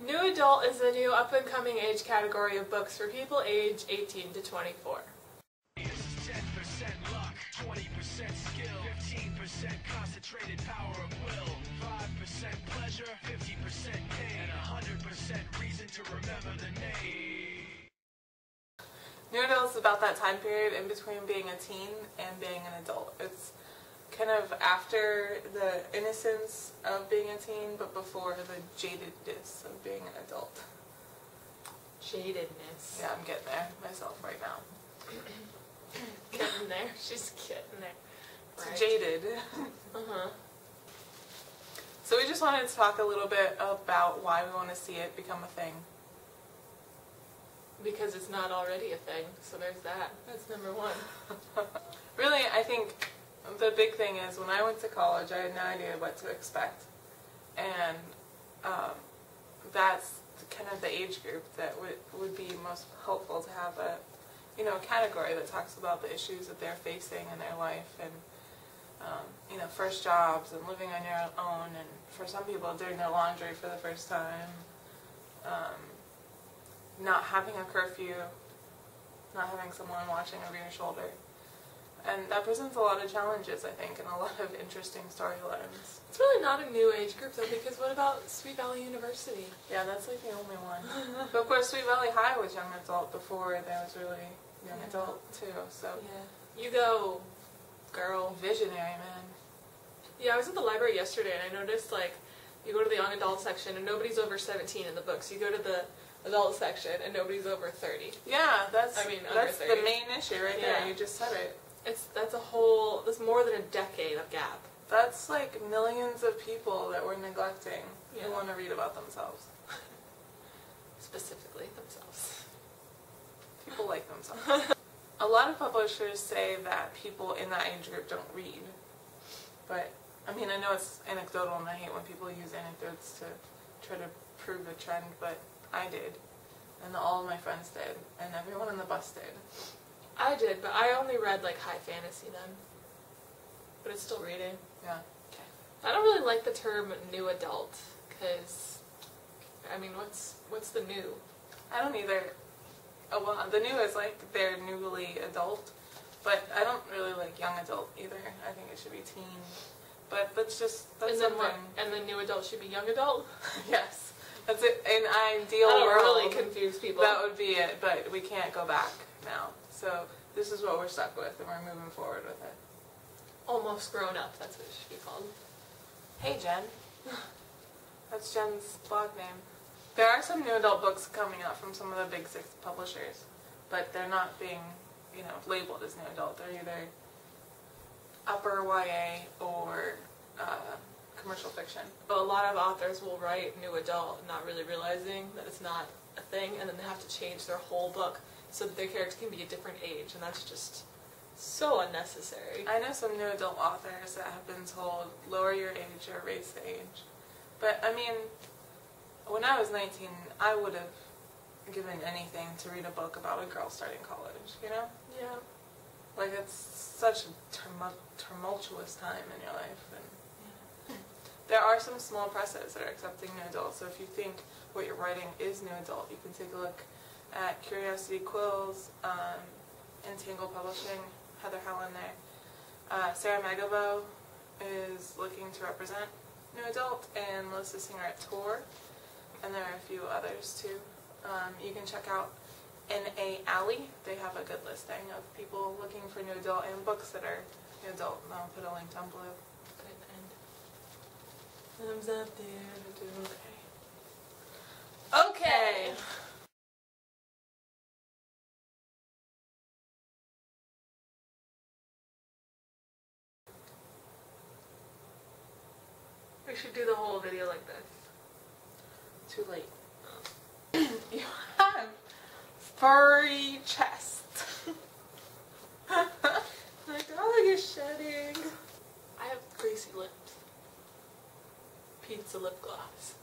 New adult is the new up-and-coming age category of books for people age 18 to 24. 10% luck, 20% skill, 15% concentrated power of will, 5% pleasure, 50% pain, and 100% reason to remember the name. New adult is about that time period in between being a teen and being an adult. It's kind of after the innocence of being a teen, but before the jadedness of being an adult. Jadedness. Yeah, I'm getting there myself right now. Getting there. She's getting there. Right. Jaded. So we just wanted to talk a little bit about why we want to see it become a thing. Because it's not already a thing, so there's that. That's number one. Really, I think the big thing is when I went to college, I had no idea what to expect. And that's kind of the age group that would be most helpful to have a category that talks about the issues that they're facing in their life and, first jobs and living on your own, and for some people doing their laundry for the first time, not having a curfew, not having someone watching over your shoulder. And that presents a lot of challenges, I think, and a lot of interesting storylines. It's really not a new age group, though, because what about Sweet Valley University? Yeah, that's like the only one. But of course, Sweet Valley High was young adult before there was really young adult, too. So yeah. You go, girl. Visionary, man. Yeah, I was at the library yesterday, and I noticed, like, you go to the young adult section, and nobody's over 17 in the books. You go to the adult section, and nobody's over 30. Yeah, that's under 30. the main issue right there. You just said it. That's more than a decade of gap. That's like millions of people that we're neglecting who want to read about themselves. Specifically themselves. People like themselves. A lot of publishers say that people in that age group don't read. But, I mean, I know it's anecdotal and I hate when people use anecdotes to try to prove a trend, but I did. And all of my friends did. And everyone on the bus did. I did, but I only read, like, high fantasy then. But it's still reading. Yeah. Okay. I don't really like the term new adult, because, I mean, what's the new? I don't either. Oh, well, the new is, like, they're newly adult. But I don't really like young adult either. I think it should be teen. But that's and something. And the new adult should be young adult? Yes. That's it. In ideal world, really confuse people. That would be it, but we can't go back now. So this is what we're stuck with, and we're moving forward with it. Almost grown up, that's what it should be called. Hey, Jen. That's Jen's blog name. There are some new adult books coming out from some of the big 6 publishers, but they're not being, labeled as new adult. They're either upper YA or commercial fiction. But a lot of authors will write new adult, not really realizing that it's not a thing, and then they have to change their whole book so that their character can be a different age, and that's just so unnecessary. I know some new adult authors that have been told, lower your age or raise the age. But, I mean, when I was 19, I would have given anything to read a book about a girl starting college, Yeah. Like, it's such a tumultuous time in your life. And there are some small presses that are accepting new adult, so if you think what you're writing is new adult, you can take a look at Curiosity Quills, Entangle Publishing, Heather Helen there. Sarah Magabo is looking to represent new adult, and Melissa Singer at Tor, and there are a few others too. You can check out N.A. Alley. They have a good listing of people looking for new adult and books that are new adult, and I'll put a link down below. Thumbs up there to do okay. We should do the whole video like this. Too late. You have furry chest. My dog is shedding. I have greasy lips. Pizza lip gloss.